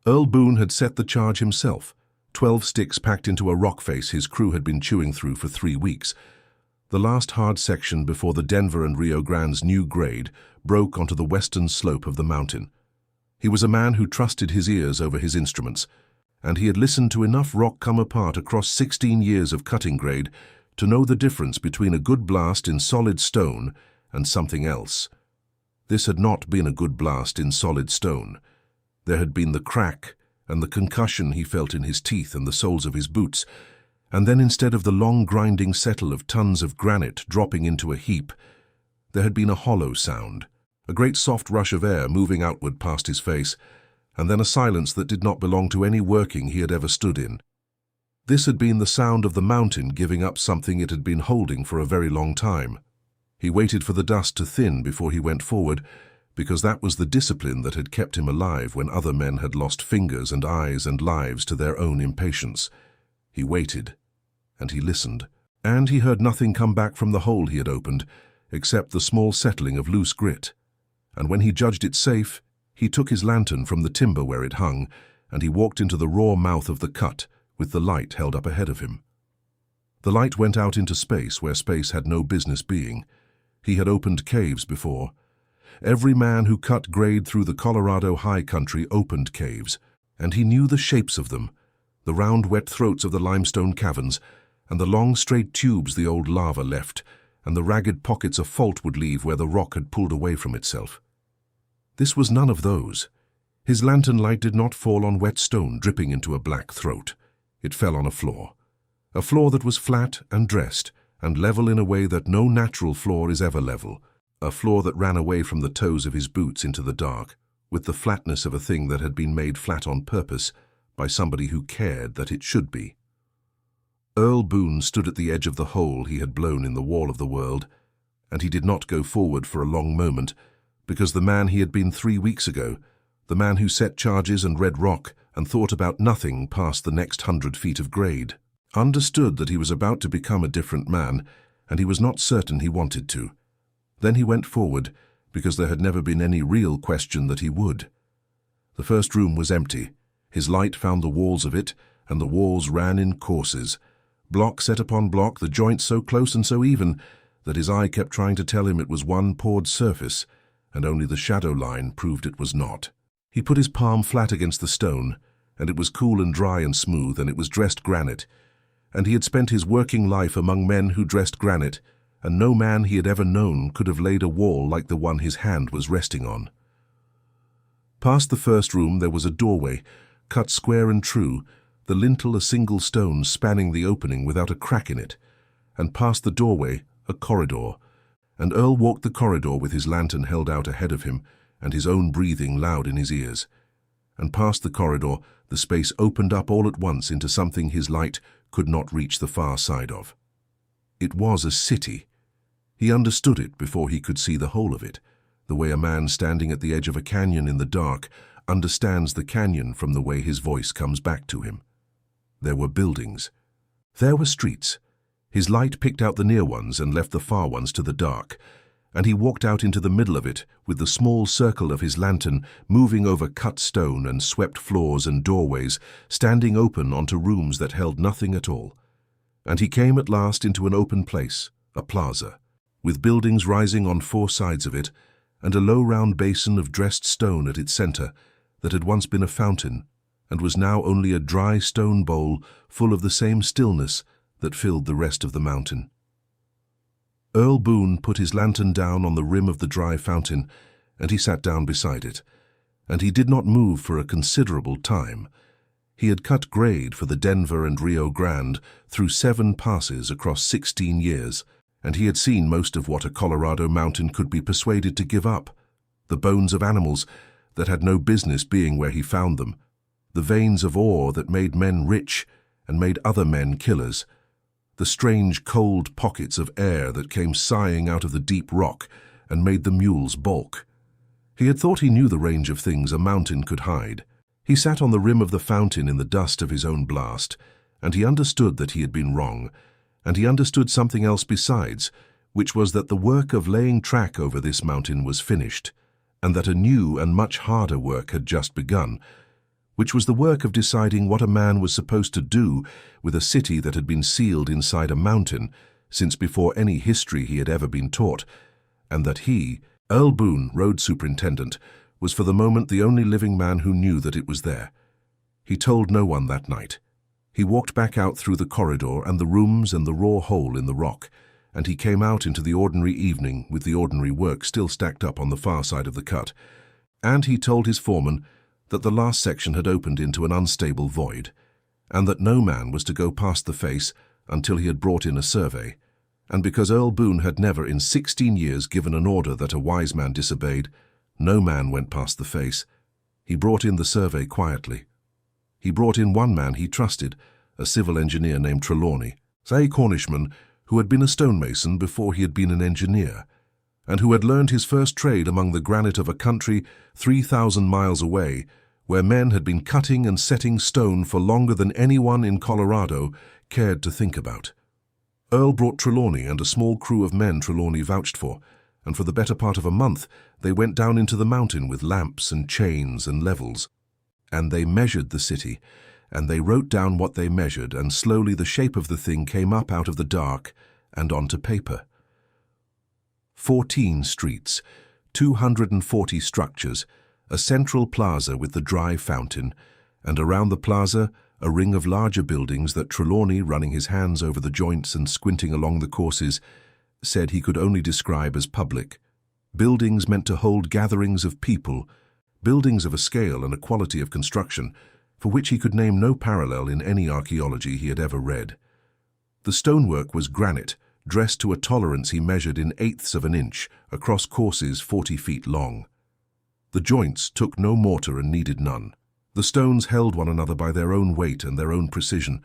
Earl Boone had set the charge himself, 12 sticks packed into a rock face his crew had been chewing through for 3 weeks. The last hard section before the Denver and Rio Grande's new grade broke onto the western slope of the mountain. He was a man who trusted his ears over his instruments, and he had listened to enough rock come apart across 16 years of cutting grade to know the difference between a good blast in solid stone and something else. This had not been a good blast in solid stone. There had been the crack and the concussion he felt in his teeth and the soles of his boots, and then instead of the long grinding settle of tons of granite dropping into a heap, there had been a hollow sound, a great soft rush of air moving outward past his face, and then a silence that did not belong to any working he had ever stood in. This had been the sound of the mountain giving up something it had been holding for a very long time. He waited for the dust to thin before he went forward, because that was the discipline that had kept him alive when other men had lost fingers and eyes and lives to their own impatience. He waited, and he listened, and he heard nothing come back from the hole he had opened, except the small settling of loose grit. And when he judged it safe, he took his lantern from the timber where it hung, and he walked into the raw mouth of the cut, with the light held up ahead of him. The light went out into space where space had no business being. He had opened caves before. Every man who cut grade through the Colorado high country opened caves, and he knew the shapes of them, the round wet throats of the limestone caverns, and the long straight tubes the old lava left, and the ragged pockets a fault would leave where the rock had pulled away from itself. This was none of those. His lantern light did not fall on wet stone dripping into a black throat. It fell on a floor that was flat and dressed and level in a way that no natural floor is ever level, a floor that ran away from the toes of his boots into the dark, with the flatness of a thing that had been made flat on purpose by somebody who cared that it should be. Earl Boone stood at the edge of the hole he had blown in the wall of the world, and he did not go forward for a long moment, because the man he had been 3 weeks ago, the man who set charges and read rock and thought about nothing past the next 100 feet of grade, understood that he was about to become a different man, and he was not certain he wanted to. Then he went forward, because there had never been any real question that he would. The first room was empty. His light found the walls of it, and the walls ran in courses, block set upon block, the joints so close and so even that his eye kept trying to tell him it was one poured surface, and only the shadow line proved it was not. He put his palm flat against the stone, and it was cool and dry and smooth, and it was dressed granite, and he had spent his working life among men who dressed granite, and no man he had ever known could have laid a wall like the one his hand was resting on. Past the first room there was a doorway, cut square and true, the lintel a single stone spanning the opening without a crack in it, and past the doorway a corridor, and Earl walked the corridor with his lantern held out ahead of him and his own breathing loud in his ears. And past the corridor the space opened up all at once into something his light could not reach the far side of. It was a city. He understood it before he could see the whole of it, the way a man standing at the edge of a canyon in the dark understands the canyon from the way his voice comes back to him. There were buildings. There were streets. His light picked out the near ones and left the far ones to the dark, and he walked out into the middle of it with the small circle of his lantern moving over cut stone and swept floors and doorways, standing open onto rooms that held nothing at all. And he came at last into an open place, a plaza, with buildings rising on 4 sides of it, and a low round basin of dressed stone at its center that had once been a fountain and was now only a dry stone bowl full of the same stillness that filled the rest of the mountain. Earl Boone put his lantern down on the rim of the dry fountain, and he sat down beside it, and he did not move for a considerable time. He had cut grade for the Denver and Rio Grande through 7 passes across 16 years, and he had seen most of what a Colorado mountain could be persuaded to give up, the bones of animals that had no business being where he found them, the veins of ore that made men rich and made other men killers, the strange cold pockets of air that came sighing out of the deep rock and made the mules balk. He had thought he knew the range of things a mountain could hide. He sat on the rim of the fountain in the dust of his own blast, and he understood that he had been wrong, and he understood something else besides, which was that the work of laying track over this mountain was finished, and that a new and much harder work had just begun, which was the work of deciding what a man was supposed to do with a city that had been sealed inside a mountain since before any history he had ever been taught, and that he, Earl Boone, road superintendent, was for the moment the only living man who knew that it was there. He told no one that night. He walked back out through the corridor and the rooms and the raw hole in the rock, and he came out into the ordinary evening with the ordinary work still stacked up on the far side of the cut. And he told his foreman that the last section had opened into an unstable void, and that no man was to go past the face until he had brought in a survey. And because Earl Boone had never in 16 years given an order that a wise man disobeyed, no man went past the face. He brought in the survey quietly. He brought in one man he trusted, a civil engineer named Trelawney, a Cornishman who had been a stonemason before he had been an engineer, and who had learned his first trade among the granite of a country 3,000 miles away, where men had been cutting and setting stone for longer than anyone in Colorado cared to think about. Earl brought Trelawney and a small crew of men Trelawney vouched for, and for the better part of a month they went down into the mountain with lamps and chains and levels. And they measured the city, and they wrote down what they measured, and slowly the shape of the thing came up out of the dark and onto paper. 14 streets, 240 structures, a central plaza with the dry fountain, and around the plaza a ring of larger buildings that Trelawney, running his hands over the joints and squinting along the courses, said he could only describe as public. Buildings meant to hold gatherings of people, buildings of a scale and a quality of construction for which he could name no parallel in any archaeology he had ever read. The stonework was granite, dressed to a tolerance he measured in eighths of an inch across courses 40 feet long. The joints took no mortar and needed none. The stones held one another by their own weight and their own precision,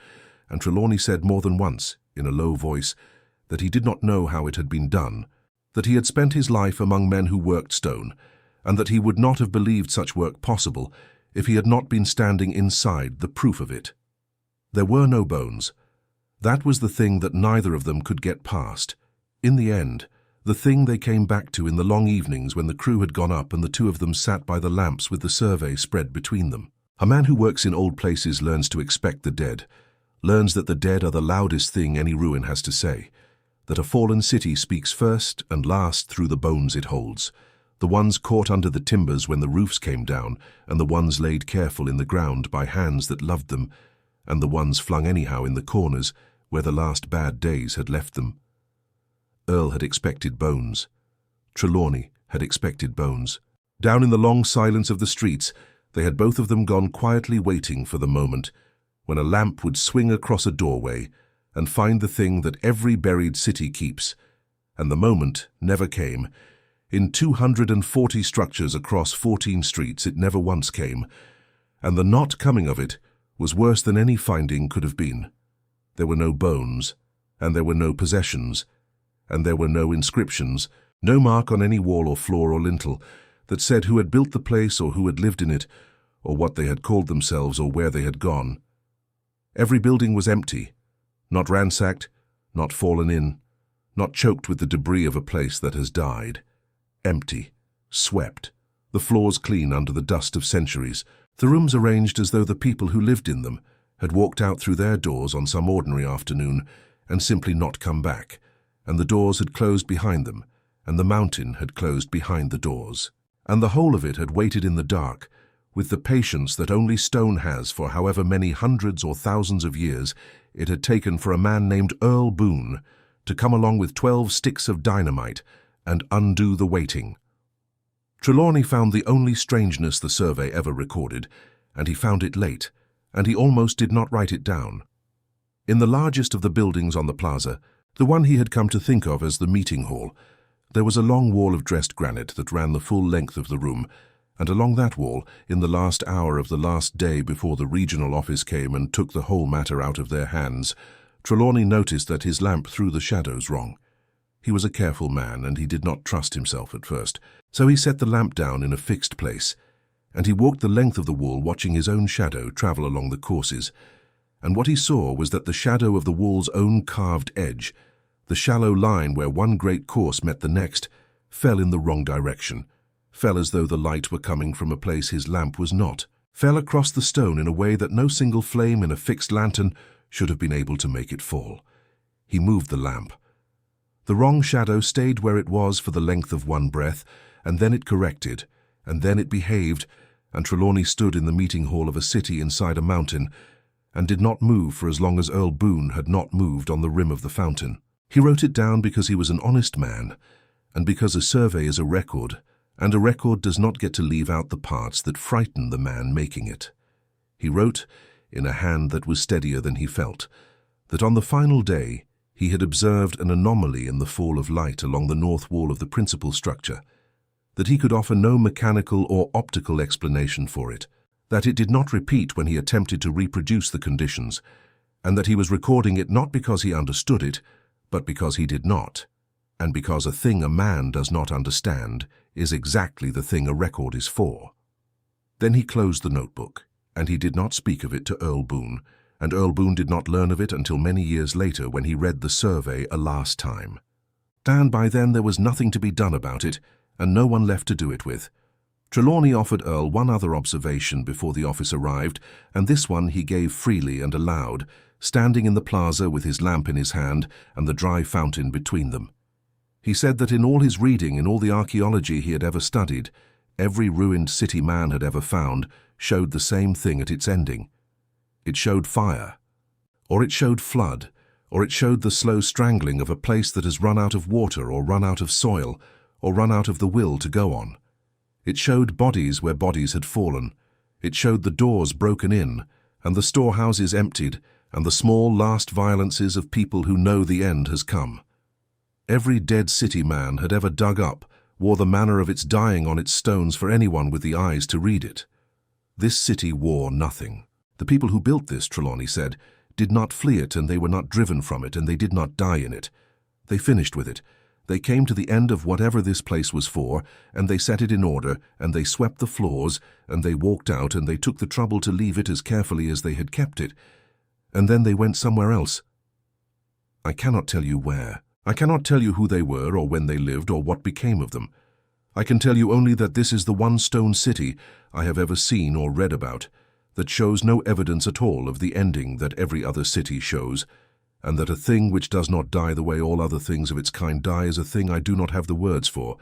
and Trelawney said more than once, in a low voice, that he did not know how it had been done, that he had spent his life among men who worked stone, and that he would not have believed such work possible if he had not been standing inside the proof of it. There were no bones. That was the thing that neither of them could get past. In the end, the thing they came back to in the long evenings when the crew had gone up and the two of them sat by the lamps with the survey spread between them. A man who works in old places learns to expect the dead, learns that the dead are the loudest thing any ruin has to say, that a fallen city speaks first and last through the bones it holds, the ones caught under the timbers when the roofs came down, and the ones laid careful in the ground by hands that loved them, and the ones flung anyhow in the corners where the last bad days had left them. Earl had expected bones. Trelawney had expected bones. Down in the long silence of the streets, they had both of them gone quietly waiting for the moment when a lamp would swing across a doorway and find the thing that every buried city keeps, and the moment never came. In 240 structures across 14 streets it never once came, and the not coming of it was worse than any finding could have been. There were no bones, and there were no possessions, and there were no inscriptions, no mark on any wall or floor or lintel that said who had built the place or who had lived in it, or what they had called themselves or where they had gone. Every building was empty, not ransacked, not fallen in, not choked with the debris of a place that has died. Empty, swept, the floors clean under the dust of centuries, the rooms arranged as though the people who lived in them had walked out through their doors on some ordinary afternoon and simply not come back, and the doors had closed behind them, and the mountain had closed behind the doors, and the whole of it had waited in the dark, with the patience that only stone has for however many hundreds or thousands of years it had taken for a man named Earl Boone to come along with 12 sticks of dynamite and undo the waiting. Trelawney found the only strangeness the survey ever recorded, and he found it late, and he almost did not write it down. In the largest of the buildings on the plaza, the one he had come to think of as the meeting hall, there was a long wall of dressed granite that ran the full length of the room, and along that wall, in the last hour of the last day before the regional office came and took the whole matter out of their hands, Trelawney noticed that his lamp threw the shadows wrong. He was a careful man, and he did not trust himself at first, so he set the lamp down in a fixed place, and he walked the length of the wall watching his own shadow travel along the courses, and what he saw was that the shadow of the wall's own carved edge, the shallow line where one great course met the next, fell in the wrong direction, fell as though the light were coming from a place his lamp was not, fell across the stone in a way that no single flame in a fixed lantern should have been able to make it fall. He moved the lamp. The wrong shadow stayed where it was for the length of one breath, and then it corrected, and then it behaved, and Trelawney stood in the meeting hall of a city inside a mountain, and did not move for as long as Earl Boone had not moved on the rim of the fountain. He wrote it down because he was an honest man, and because a survey is a record, and a record does not get to leave out the parts that frighten the man making it. He wrote, in a hand that was steadier than he felt, that on the final day he had observed an anomaly in the fall of light along the north wall of the principal structure, that he could offer no mechanical or optical explanation for it, that it did not repeat when he attempted to reproduce the conditions, and that he was recording it not because he understood it, but because he did not, and because a thing a man does not understand is exactly the thing a record is for. Then he closed the notebook, and he did not speak of it to Earl Boone, and Earl Boone did not learn of it until many years later when he read the survey a last time. And by then there was nothing to be done about it, and no one left to do it with. Trelawney offered Earl one other observation before the office arrived, and this one he gave freely and aloud, standing in the plaza with his lamp in his hand and the dry fountain between them. He said that in all his reading, in all the archaeology he had ever studied, every ruined city man had ever found showed the same thing at its ending. It showed fire, or it showed flood, or it showed the slow strangling of a place that has run out of water or run out of soil, or run out of the will to go on. It showed bodies where bodies had fallen. It showed the doors broken in, and the storehouses emptied, and the small last violences of people who know the end has come. Every dead city man had ever dug up wore the manner of its dying on its stones for anyone with the eyes to read it. This city wore nothing. The people who built this, Trelawney said, did not flee it, and they were not driven from it, and they did not die in it. They finished with it. They came to the end of whatever this place was for, and they set it in order, and they swept the floors, and they walked out, and they took the trouble to leave it as carefully as they had kept it. And then they went somewhere else. I cannot tell you where. I cannot tell you who they were, or when they lived, or what became of them. I can tell you only that this is the one stone city I have ever seen or read about that shows no evidence at all of the ending that every other city shows, and that a thing which does not die the way all other things of its kind die is a thing I do not have the words for,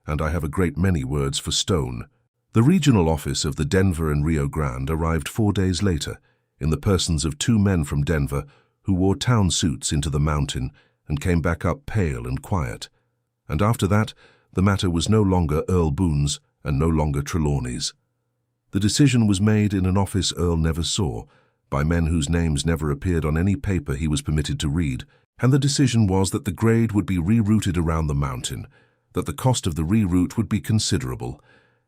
and I have a great many words for stone. The regional office of the Denver and Rio Grande arrived 4 days later, in the persons of 2 men from Denver who wore town suits into the mountain and came back up pale and quiet. And after that, the matter was no longer Earl Boone's and no longer Trelawney's. The decision was made in an office Earl never saw, by men whose names never appeared on any paper he was permitted to read, and the decision was that the grade would be rerouted around the mountain, that the cost of the reroute would be considerable,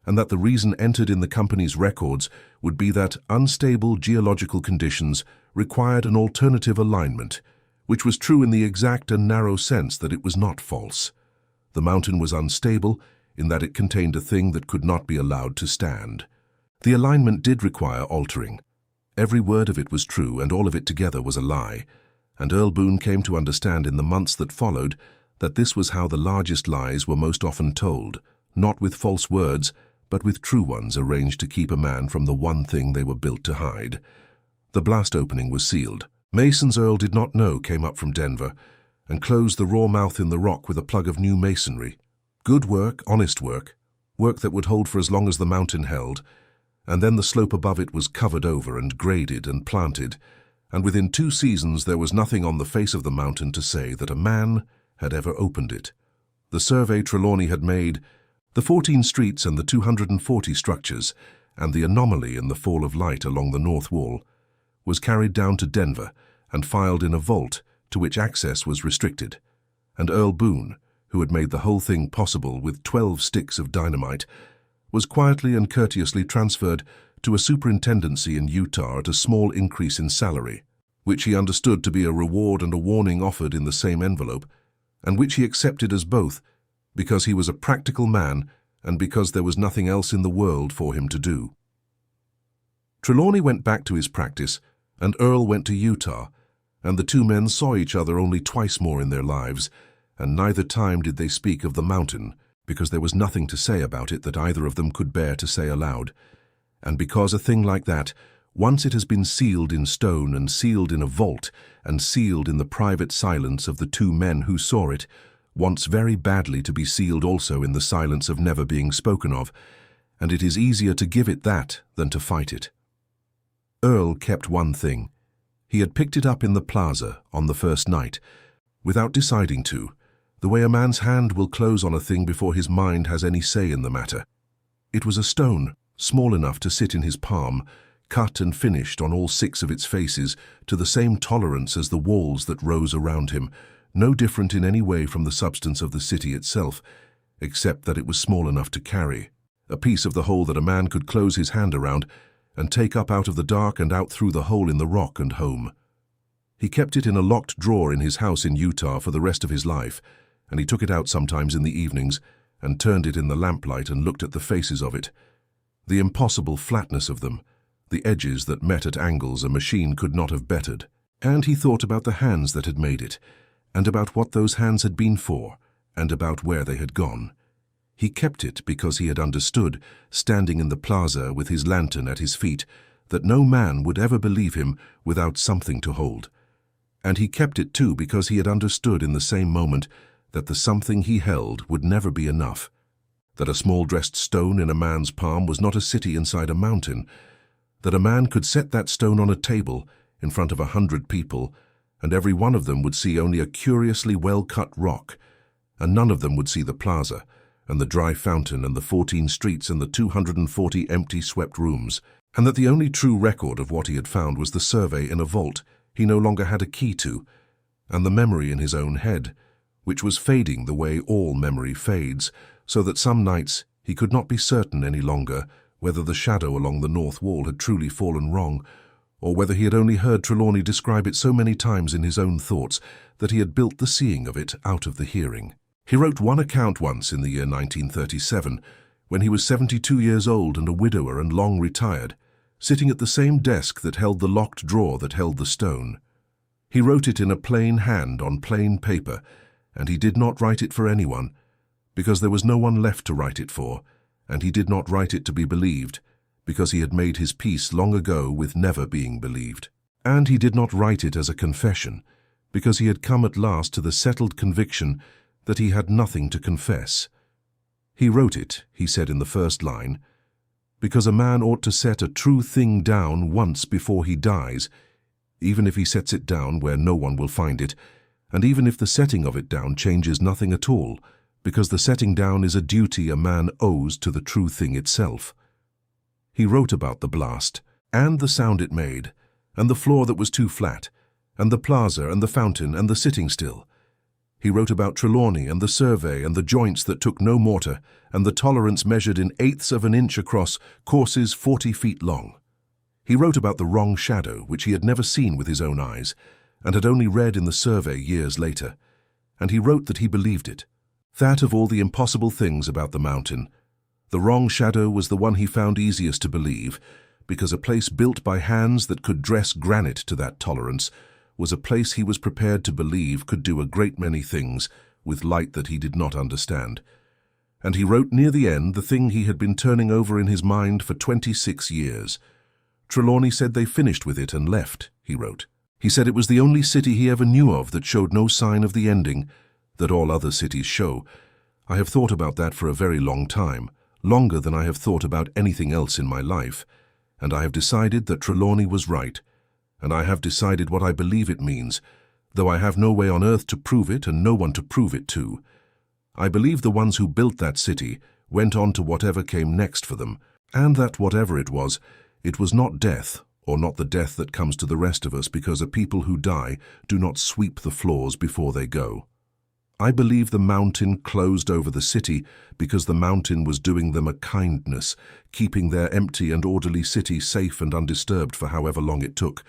and that the reason entered in the company's records would be that unstable geological conditions required an alternative alignment, which was true in the exact and narrow sense that it was not false. The mountain was unstable in that it contained a thing that could not be allowed to stand. The alignment did require altering. Every word of it was true, and all of it together was a lie, and Earl Boone came to understand in the months that followed that this was how the largest lies were most often told, not with false words, but with true ones arranged to keep a man from the one thing they were built to hide. The blast opening was sealed. Masons Earl did not know came up from Denver and closed the raw mouth in the rock with a plug of new masonry. Good work, honest work, work that would hold for as long as the mountain held, and then the slope above it was covered over and graded and planted, and within 2 seasons there was nothing on the face of the mountain to say that a man had ever opened it. The survey Trelawney had made, the 14 streets and the 240 structures, and the anomaly in the fall of light along the north wall, was carried down to Denver and filed in a vault to which access was restricted, and Earl Boone, who had made the whole thing possible with 12 sticks of dynamite, was quietly and courteously transferred to a superintendency in Utah at a small increase in salary, which he understood to be a reward and a warning offered in the same envelope, and which he accepted as both, because he was a practical man and because there was nothing else in the world for him to do. Trelawney went back to his practice, and Earl went to Utah, and the 2 men saw each other only twice more in their lives, and neither time did they speak of the mountain, because there was nothing to say about it that either of them could bear to say aloud. And because a thing like that, once it has been sealed in stone and sealed in a vault and sealed in the private silence of the two men who saw it, wants very badly to be sealed also in the silence of never being spoken of, and it is easier to give it that than to fight it. Earl kept one thing. He had picked it up in the plaza on the first night, without deciding to, the way a man's hand will close on a thing before his mind has any say in the matter. It was a stone, small enough to sit in his palm, cut and finished on all 6 of its faces to the same tolerance as the walls that rose around him, no different in any way from the substance of the city itself, except that it was small enough to carry, a piece of the whole that a man could close his hand around and take up out of the dark and out through the hole in the rock and home. He kept it in a locked drawer in his house in Utah for the rest of his life, and he took it out sometimes in the evenings and turned it in the lamplight and looked at the faces of it, the impossible flatness of them, the edges that met at angles a machine could not have bettered. And he thought about the hands that had made it, and about what those hands had been for, and about where they had gone. He kept it because he had understood, standing in the plaza with his lantern at his feet, that no man would ever believe him without something to hold. And he kept it too because he had understood in the same moment that the something he held would never be enough, that a small dressed stone in a man's palm was not a city inside a mountain, that a man could set that stone on a table in front of 100 people, and every one of them would see only a curiously well-cut rock, and none of them would see the plaza, and the dry fountain, and the 14 streets, and the 240 empty swept rooms, and that the only true record of what he had found was the survey in a vault he no longer had a key to, and the memory in his own head, which was fading the way all memory fades, so that some nights he could not be certain any longer whether the shadow along the north wall had truly fallen wrong, or whether he had only heard Trelawney describe it so many times in his own thoughts that he had built the seeing of it out of the hearing. He wrote one account once in the year 1937, when he was 72 years old and a widower and long retired, sitting at the same desk that held the locked drawer that held the stone. He wrote it in a plain hand on plain paper, and he did not write it for anyone, because there was no one left to write it for, and he did not write it to be believed, because he had made his peace long ago with never being believed. And he did not write it as a confession, because he had come at last to the settled conviction that he had nothing to confess. He wrote it, he said in the first line, because a man ought to set a true thing down once before he dies, even if he sets it down where no one will find it, and even if the setting of it down changes nothing at all, because the setting down is a duty a man owes to the true thing itself. He wrote about the blast, and the sound it made, and the floor that was too flat, and the plaza and the fountain and the sitting still. He wrote about Trelawney and the survey and the joints that took no mortar, and the tolerance measured in 1/8 of an inch across courses 40 feet long. He wrote about the wrong shadow, which he had never seen with his own eyes, and had only read in the survey years later, and he wrote that he believed it. That of all the impossible things about the mountain, the wrong shadow was the one he found easiest to believe, because a place built by hands that could dress granite to that tolerance was a place he was prepared to believe could do a great many things with light that he did not understand. And he wrote near the end the thing he had been turning over in his mind for 26 years. Trelawney said they finished with it and left, he wrote. He said it was the only city he ever knew of that showed no sign of the ending, that all other cities show. I have thought about that for a very long time, longer than I have thought about anything else in my life, and I have decided that Trelawney was right, and I have decided what I believe it means, though I have no way on earth to prove it and no one to prove it to. I believe the ones who built that city went on to whatever came next for them, and that whatever it was not death, or not the death that comes to the rest of us because a people who die do not sweep the floors before they go. I believe the mountain closed over the city because the mountain was doing them a kindness, keeping their empty and orderly city safe and undisturbed for however long it took,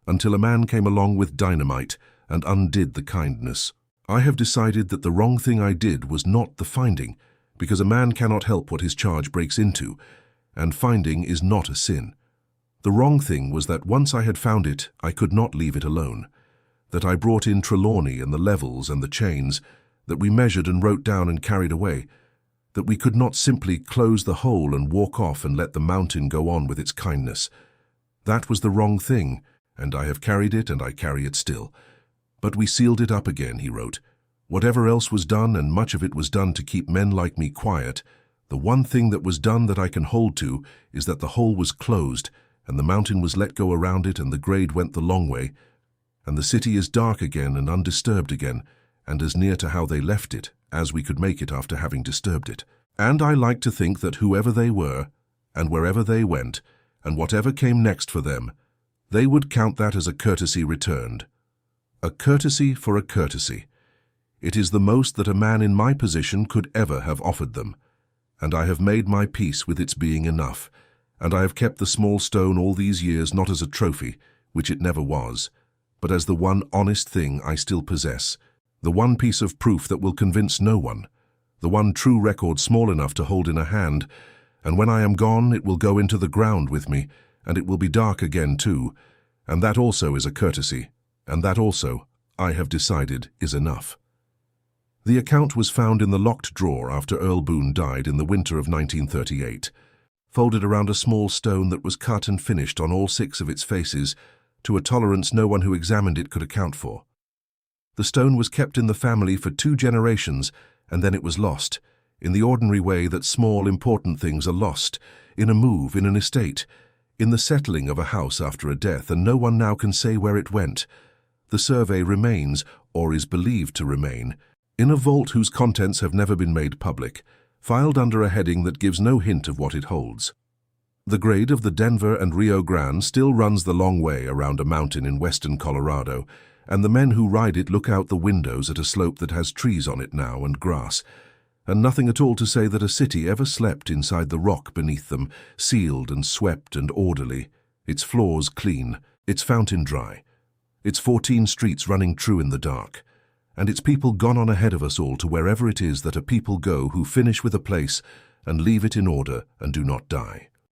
until a man came along with dynamite and undid the kindness. I have decided that the wrong thing I did was not the finding, because a man cannot help what his charge breaks into, and finding is not a sin. The wrong thing was that once I had found it, I could not leave it alone, that I brought in Trelawney and the levels and the chains, that we measured and wrote down and carried away, that we could not simply close the hole and walk off and let the mountain go on with its kindness. That was the wrong thing, and I have carried it and I carry it still. But we sealed it up again, he wrote. Whatever else was done, and much of it was done to keep men like me quiet, the one thing that was done that I can hold to is that the hole was closed, and the mountain was let go around it, and the grade went the long way, and the city is dark again and undisturbed again, and as near to how they left it as we could make it after having disturbed it. And I like to think that whoever they were, and wherever they went, and whatever came next for them, they would count that as a courtesy returned. A courtesy for a courtesy. It is the most that a man in my position could ever have offered them, and I have made my peace with its being enough, and I have kept the small stone all these years not as a trophy, which it never was, but as the one honest thing I still possess, the one piece of proof that will convince no one, the one true record small enough to hold in a hand, and when I am gone it will go into the ground with me, and it will be dark again too, and that also is a courtesy, and that also, I have decided, is enough. The account was found in the locked drawer after Earl Boone died in the winter of 1938, folded around a small stone that was cut and finished on all 6 of its faces, to a tolerance no one who examined it could account for. The stone was kept in the family for 2 generations, and then it was lost, in the ordinary way that small, important things are lost, in a move, in an estate, in the settling of a house after a death, and no one now can say where it went. The survey remains, or is believed to remain, in a vault whose contents have never been made public, filed under a heading that gives no hint of what it holds. The grade of the Denver and Rio Grande still runs the long way around a mountain in western Colorado, and the men who ride it look out the windows at a slope that has trees on it now and grass, and nothing at all to say that a city ever slept inside the rock beneath them, sealed and swept and orderly, its floors clean, its fountain dry, its 14 streets running true in the dark, and its people gone on ahead of us all to wherever it is that a people go who finish with a place and leave it in order and do not die.